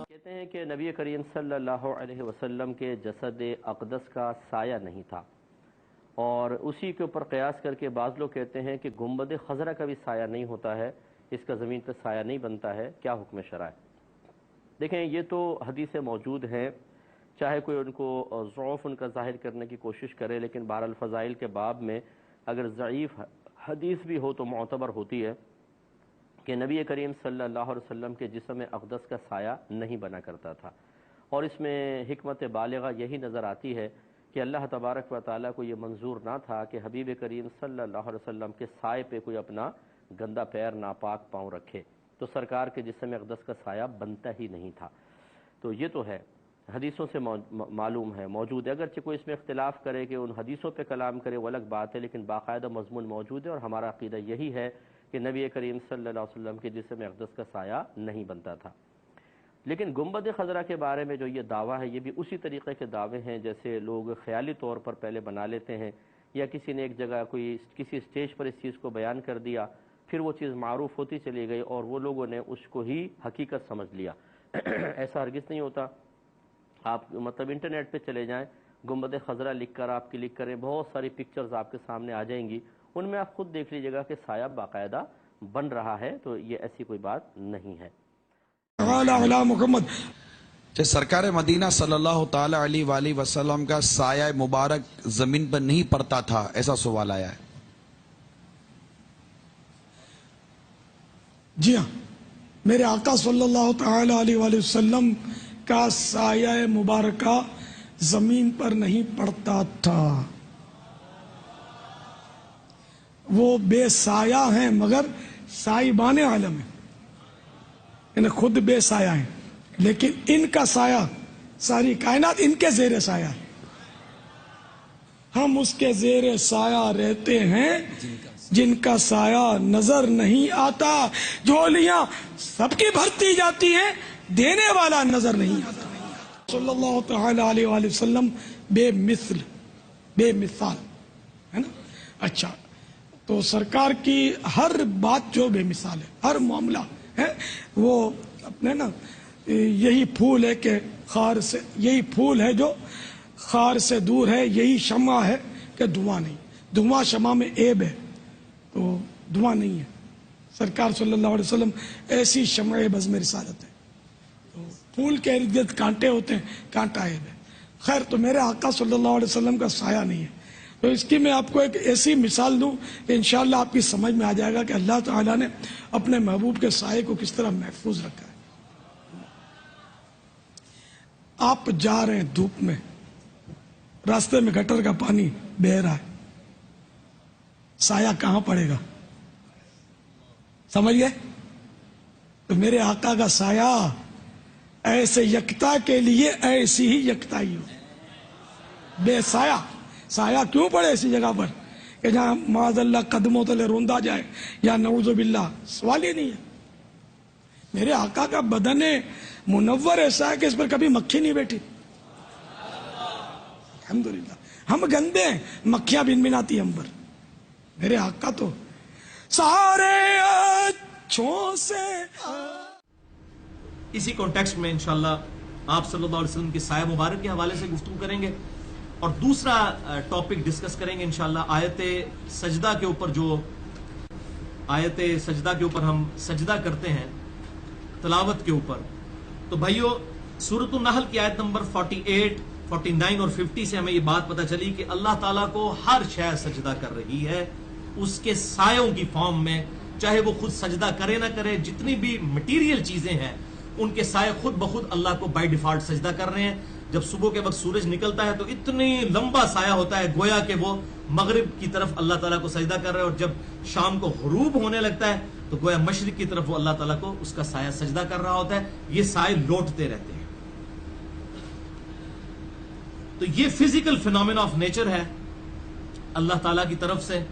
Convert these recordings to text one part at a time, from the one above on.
کہتے ہیں کہ نبی کریم صلی اللہ علیہ وسلم کے جسد اقدس کا سایہ نہیں تھا، اور اسی کے اوپر قیاس کر کے بعض لوگ کہتے ہیں کہ گنبد خضرا کا بھی سایہ نہیں ہوتا ہے، اس کا زمین پہ سایہ نہیں بنتا ہے، کیا حکم شرع ہے؟ دیکھیں، یہ تو حدیثیں موجود ہیں، چاہے کوئی ان کو ضعف ان کا ظاہر کرنے کی کوشش کرے، لیکن بہرحال فضائل کے باب میں اگر ضعیف حدیث بھی ہو تو معتبر ہوتی ہے کہ نبی کریم صلی اللہ علیہ وسلم کے جسم اقدس کا سایہ نہیں بنا کرتا تھا، اور اس میں حکمت بالغہ یہی نظر آتی ہے کہ اللہ تبارک و تعالیٰ کو یہ منظور نہ تھا کہ حبیب کریم صلی اللہ علیہ وسلم کے سائے پہ کوئی اپنا گندا پیر ناپاک پاؤں رکھے، تو سرکار کے جسم اقدس کا سایہ بنتا ہی نہیں تھا۔ تو یہ تو ہے، حدیثوں سے معلوم ہے، موجود ہے، اگرچہ کوئی اس میں اختلاف کرے کہ ان حدیثوں پہ کلام کرے وہ الگ بات ہے، لیکن باقاعدہ مضمون موجود ہے، اور ہمارا عقیدہ یہی ہے کہ نبی کریم صلی اللہ علیہ وسلم کے جسم اقدس کا سایہ نہیں بنتا تھا۔ لیکن گنبد خضرا کے بارے میں جو یہ دعویٰ ہے، یہ بھی اسی طریقے کے دعوے ہیں جیسے لوگ خیالی طور پر پہلے بنا لیتے ہیں، یا کسی نے ایک جگہ کسی اسٹیج پر اس چیز کو بیان کر دیا، پھر وہ چیز معروف ہوتی چلی گئی اور وہ لوگوں نے اس کو ہی حقیقت سمجھ لیا۔ ایسا ہرگز نہیں ہوتا۔ آپ مطلب انٹرنیٹ پہ چلے جائیں، گنبد خضرا لکھ کر آپ کلک کریں، بہت ساری پکچرز آپ کے سامنے آ جائیں گی، ان میں آپ خود دیکھ لیجئے گا کہ سایہ باقاعدہ بن رہا ہے، تو یہ ایسی کوئی بات نہیں ہے۔ کہ سرکار مدینہ صلی اللہ تعالی علیہ وآلہ وسلم کا سایہ مبارک زمین پر نہیں پڑتا تھا، ایسا سوال آیا ہے۔ جی ہاں، میرے آقا صلی اللہ تعالی علیہ وآلہ وسلم کا سایہ مبارکہ زمین پر نہیں پڑتا تھا، وہ بے سایہ ہیں مگر سائبان عالم ہیں، یعنی خود بے سایہ ہیں، لیکن ان کا سایہ ساری کائنات ان کے زیر سایہ ہے، ہم اس کے زیر سایہ رہتے ہیں جن کا سایہ نظر نہیں آتا، جھولیاں سب کی بھرتی جاتی ہیں، دینے والا نظر نہیں آتا۔ صلی اللہ تعالی علیہ وآلہ وسلم بے مثل، بے مثال ہے نا۔ اچھا، تو سرکار کی ہر بات جو بے مثال ہے، ہر معاملہ ہے وہ اپنے نا، یہی پھول ہے کہ خار سے، یہی پھول ہے جو خار سے دور ہے، یہی شمع ہے کہ دھواں نہیں، دھواں شمع میں عیب ہے تو دھواں نہیں ہے، سرکار صلی اللہ علیہ وسلم ایسی شمع بزم رسالت ہے، تو پھول کے ارد گرد کانٹے ہوتے ہیں، کانٹا عیب ہے۔ خیر، تو میرے آقا صلی اللہ علیہ وسلم کا سایہ نہیں ہے، تو اس کی میں آپ کو ایک ایسی مثال دوں کہ انشاءاللہ آپ کی سمجھ میں آ جائے گا کہ اللہ تعالیٰ نے اپنے محبوب کے سائے کو کس طرح محفوظ رکھا ہے۔ آپ جا رہے ہیں دھوپ میں، راستے میں گٹر کا پانی بہہ رہا ہے، سایہ کہاں پڑے گا؟ سمجھ گئے؟ تو میرے آقا کا سایہ ایسے یکتا کے لیے ایسی ہی یکتائی ہو، بے سایہ۔ سایہ کیوں پڑے ایسی جگہ پر کہ جہاں معاذ اللہ قدموں تلے روندا جائے یا نعوذ باللہ؟ سوال ہی نہیں ہے۔ میرے آقا کا بدن منور ایسا ہے کہ اس پر کبھی مکھی نہیں بیٹھی، الحمدللہ۔ ہم گندے ہیں، مکھیاں بن بناتی ہم پر، میرے آقا تو سارے اچھوں سے۔ اسی کانٹیکسٹ میں انشاءاللہ آپ صلی اللہ علیہ وسلم کے سایہ مبارک کے حوالے سے گفتگو کریں گے، اور دوسرا ٹاپک ڈسکس کریں گے انشاءاللہ آیت سجدہ کے اوپر، جو آیت سجدہ کے اوپر ہم سجدہ کرتے ہیں تلاوت کے اوپر۔ تو بھائیو، سورۃ النحل کی آیت نمبر 48، 49 اور 50 سے ہمیں یہ بات پتہ چلی کہ اللہ تعالیٰ کو ہر شے سجدہ کر رہی ہے اس کے سایوں کی فارم میں، چاہے وہ خود سجدہ کرے نہ کرے، جتنی بھی مٹیریل چیزیں ہیں ان کے سائے خود بخود اللہ کو بائی ڈیفالٹ سجدہ کر رہے ہیں۔ جب صبح کے وقت سورج نکلتا ہے تو اتنی لمبا سایہ ہوتا ہے گویا کہ وہ مغرب کی طرف اللہ تعالیٰ کو سجدہ کر رہے ہیں، اور جب شام کو غروب ہونے لگتا ہے تو گویا مشرق کی طرف وہ اللہ تعالیٰ کو اس کا سایہ سجدہ کر رہا ہوتا ہے۔ یہ سائے لوٹتے رہتے ہیں، تو یہ فزیکل فینومینا آف نیچر ہے اللہ تعالیٰ کی طرف سے،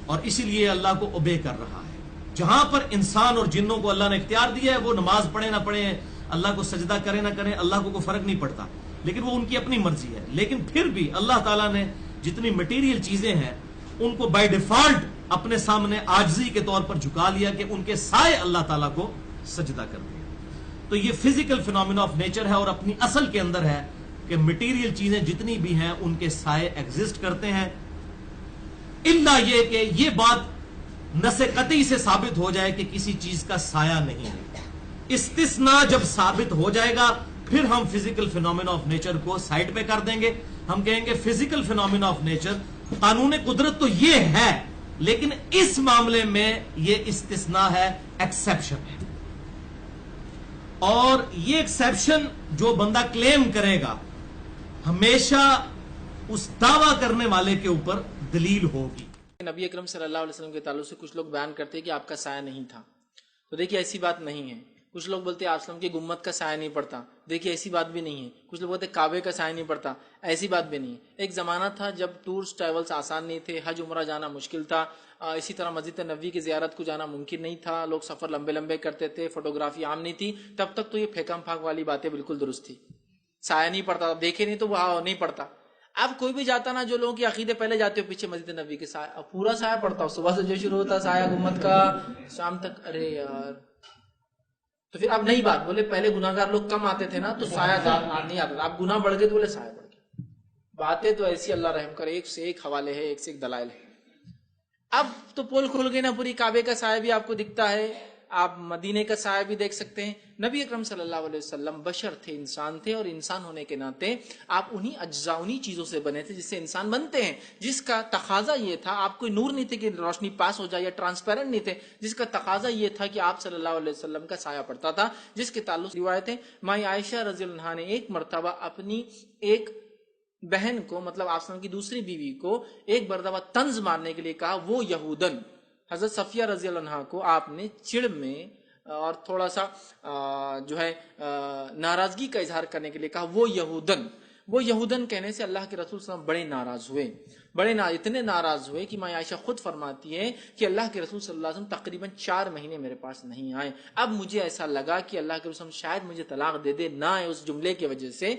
اور اسی لیے اللہ کو اوبے کر رہا ہے۔ جہاں پر انسان اور جنوں کو اللہ نے اختیار دیا ہے، وہ نماز پڑھے نہ پڑھے، اللہ کو سجدہ کرے نہ کریں، اللہ کو کوئی فرق نہیں پڑتا، لیکن وہ ان کی اپنی مرضی ہے۔ لیکن پھر بھی اللہ تعالیٰ نے جتنی مٹیریل چیزیں ہیں ان کو بائی ڈیفالٹ اپنے سامنے عاجزی کے طور پر جھکا لیا کہ ان کے سائے اللہ تعالیٰ کو سجدہ کر دیا. تو یہ فزیکل فینومینا آف نیچر ہے اور اپنی اصل کے اندر ہے کہ مٹیریل چیزیں جتنی بھی ہیں ان کے سائے ایگزسٹ کرتے ہیں، الا یہ کہ یہ بات نص قطعی سے ثابت ہو جائے کہ کسی چیز کا سایہ نہیں ہے. استثناء جب ثابت ہو جائے گا پھر ہم فزیکل فینومینا آف نیچر کو سائڈ پہ کر دیں گے. ہم کہیں گے فزیکل فینومینا آف نیچر، قانون قدرت تو یہ ہے لیکن اس معاملے میں یہ استثناء ہے، ایکسیپشن ہے. اور یہ ایکسیپشن جو بندہ کلیم کرے گا ہمیشہ اس دعویٰ کرنے والے کے اوپر دلیل ہوگی. نبی اکرم صلی اللہ علیہ وسلم کے تعلق سے کچھ لوگ بیان کرتے ہیں کہ آپ کا سایہ نہیں تھا. تو دیکھیے ایسی بات نہیں ہے. کچھ لوگ بولتے ہیں آپ وسلم کی گمبد کا سایہ نہیں پڑتا. دیکھیے ایسی بات بھی نہیں ہے. کچھ لوگ بولتے ہیں کعبے کا سایہ نہیں پڑتا. ایسی بات بھی نہیں ہے. ایک زمانہ تھا جب ٹورس ٹریولز آسان نہیں تھے، حج عمرہ جانا مشکل تھا، اسی طرح مسجد نبوی کی زیارت کو جانا ممکن نہیں تھا، لوگ سفر لمبے لمبے کرتے تھے، فوٹوگرافی عام نہیں تھی. تب تک تو یہ پھینکم پھاک والی باتیں بالکل درست تھی. سایہ نہیں پڑتا، دیکھے نہیں تو وہ نہیں پڑتا. اب کوئی بھی جاتا نا، جو لوگوں کی عقیدے پہلے جاتے ہو پیچھے مسجد نبوی کے سایہ، پورا سایہ پڑتا ہو، صبح سے جو شروع ہوتا سایہ گمبد کا شام تک. ارے یار، تو پھر اب نئی بات بولے پہلے گناہگار لوگ کم آتے تھے نا تو سایہ نہیں آتا تھا، اب گناہ بڑھ گئے تو بولے سایہ بڑھ گیا. باتیں تو ایسی اللہ رحم کرے، ایک سے ایک حوالے ہے، ایک سے ایک دلائل ہے. اب تو پول کھل گئے نا پوری. کعبے کا سایہ بھی آپ کو دکھتا ہے، آپ مدینے کا سایہ بھی دیکھ سکتے ہیں. نبی اکرم صلی اللہ علیہ وسلم بشر تھے، انسان تھے، اور انسان ہونے کے ناطے آپ انہی اجزاء، انہی چیزوں سے بنے تھے جس سے انسان بنتے ہیں، جس کا تقاضا یہ تھا. آپ کوئی نور نہیں تھے کہ روشنی پاس ہو جائے، یا ٹرانسپیرنٹ نہیں تھے، جس کا تقاضا یہ تھا کہ آپ صلی اللہ علیہ وسلم کا سایہ پڑتا تھا. جس کے تعلق روایتیں مائی عائشہ رضی اللہ عنہا نے ایک مرتبہ اپنی ایک بہن کو، مطلب آپ کی دوسری بیوی کو، ایک مرتبہ طنز مارنے کے لیے کہا. وہ یہودن حضرت صفیہ رضی اللہ عنہا کو آپ نے چڑ میں اور تھوڑا سا جو ہے ناراضگی کا اظہار کرنے کے لیے کہا وہ یہودن کہنے سے اللہ کے رسول صلی اللہ علیہ وسلم بڑے ناراض ہوئے، اتنے ناراض ہوئے کہ ماں عائشہ خود فرماتی ہے کہ اللہ کے رسول صلی اللہ علیہ وسلم تقریباً 4 مہینے میرے پاس نہیں آئے. اب مجھے ایسا لگا کہ اللہ کے رسول شاید مجھے طلاق دے دے، نہ آئے اس جملے کی وجہ سے.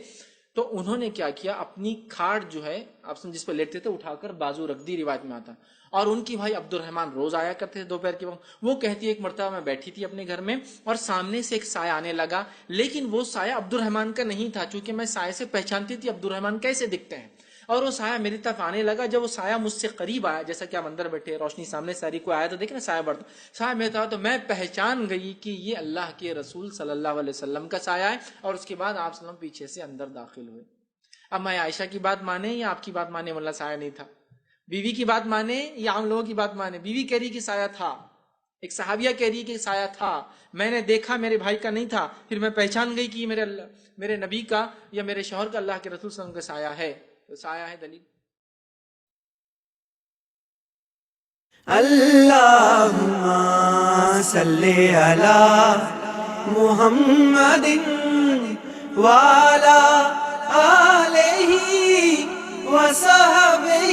تو انہوں نے کیا کیا، اپنی کھاٹ جو ہے آپ جس پہ لیٹتے تھے اٹھا کر بازو رکھ دی، روایت میں آتا. اور ان کی بھائی عبد الرحمن روز آیا کرتے تھے دوپہر کے وقت. وہ کہتی ہے ایک مرتبہ میں بیٹھی تھی اپنے گھر میں اور سامنے سے ایک سایہ آنے لگا، لیکن وہ سایہ عبد الرحمن کا نہیں تھا، چونکہ میں سایہ سے پہچانتی تھی عبد الرحمن کیسے دکھتے ہیں. اور وہ سایہ میری طرف آنے لگا. جب وہ سایہ مجھ سے قریب آیا، جیسا کہ آپ اندر بیٹھے، روشنی سامنے ساری کو آیا تو دیکھیں نا سایہ بڑھتا، سایہ میں تھا، تو میں پہچان گئی کہ یہ اللہ کے رسول صلی اللہ علیہ وسلم کا سایہ ہے. اور اس کے بعد آپ صلی اللہ علیہ وسلم پیچھے سے اندر داخل ہوئے. اب میں عائشہ کی بات مانے یا آپ کی بات مانے، واللہ سایہ نہیں تھا. بیوی کی بات مانے یا ہم لوگوں کی بات مانے. بیوی کہہ رہی کہ سایہ تھا، ایک صحابیہ کہہ رہی کہ سایہ تھا، میں نے دیکھا میرے بھائی کا نہیں تھا، پھر میں پہچان گئی کہ یہ میرے نبی کا یا میرے شوہر کا، اللہ کے رسول صلی اللہ علیہ وسلم کا سایہ ہے. تو سایہ ہے دلیل. اللہم صلی علی محمد وعلی آلہ وصحبہ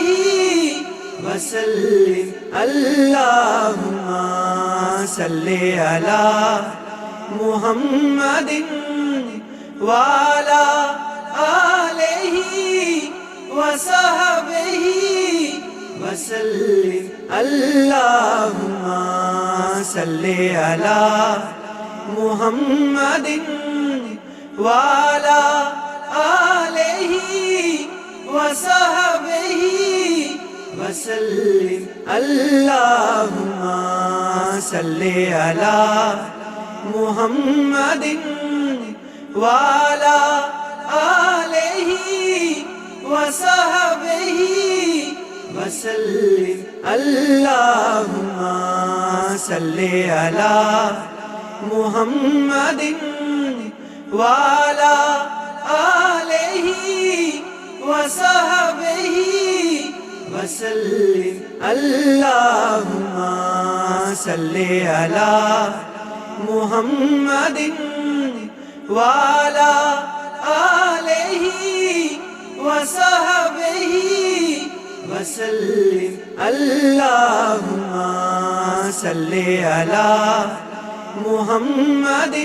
وسلم. اللہم صلی علی محمد وعلی آلہ وصحبہ وسلم. اللہم صلی علی محمد وعلی آلہ وصحبہ وسلم. اللہم صلی علی محمد وعلی آلہ وصحبہ وسلم. اللہم صلی علی محمد وعلی آلہ وصحبہ وسلم. اللہم صلی علی محمد وعلی آلہ وصحبہ وسلم. اللہم صلی علی محمد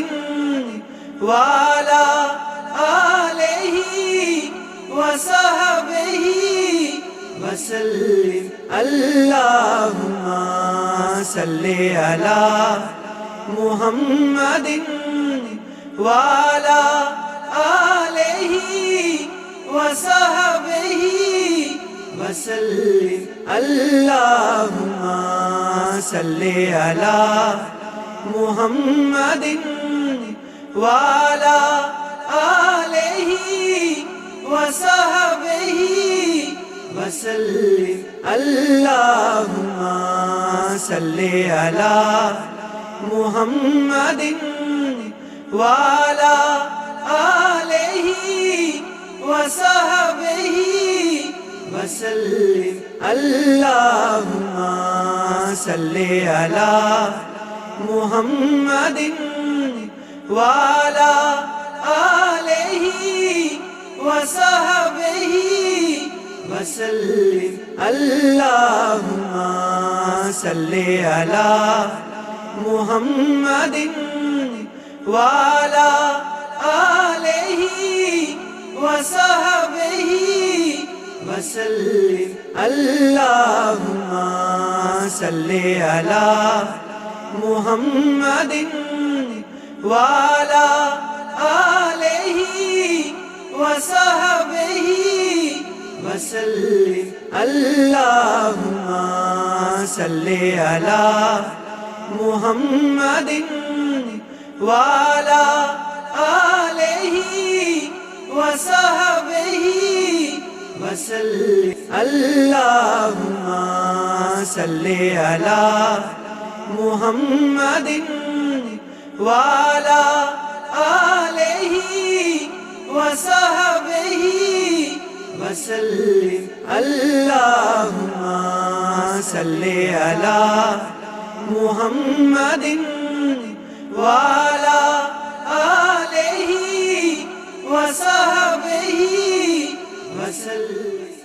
وعلی آلہ وصحبہ وسلم اللهم صل على محمد وعلى آلہ وصحبہ وسلم اللهم صل على محمد وعلى آلہ وصحبہ وسلم اللهم صل على محمد وعلى آلہ وصحبہ وسلم اللهم صل على محمد وعلى آلہ وصحبہ وسلم اللهم صل على محمد وعلى آلہ وصحبہ وسلم اللهم صل على محمد وعلى آلہ وصحبہ وسلم اللهم صل على محمد وعلى آلہ وصحبہ وسلم اللهم صل على محمد وعلى آلہ وصحبہ وسلم اللهم صل على محمد وعلى آلہ وصحبہ وسلم.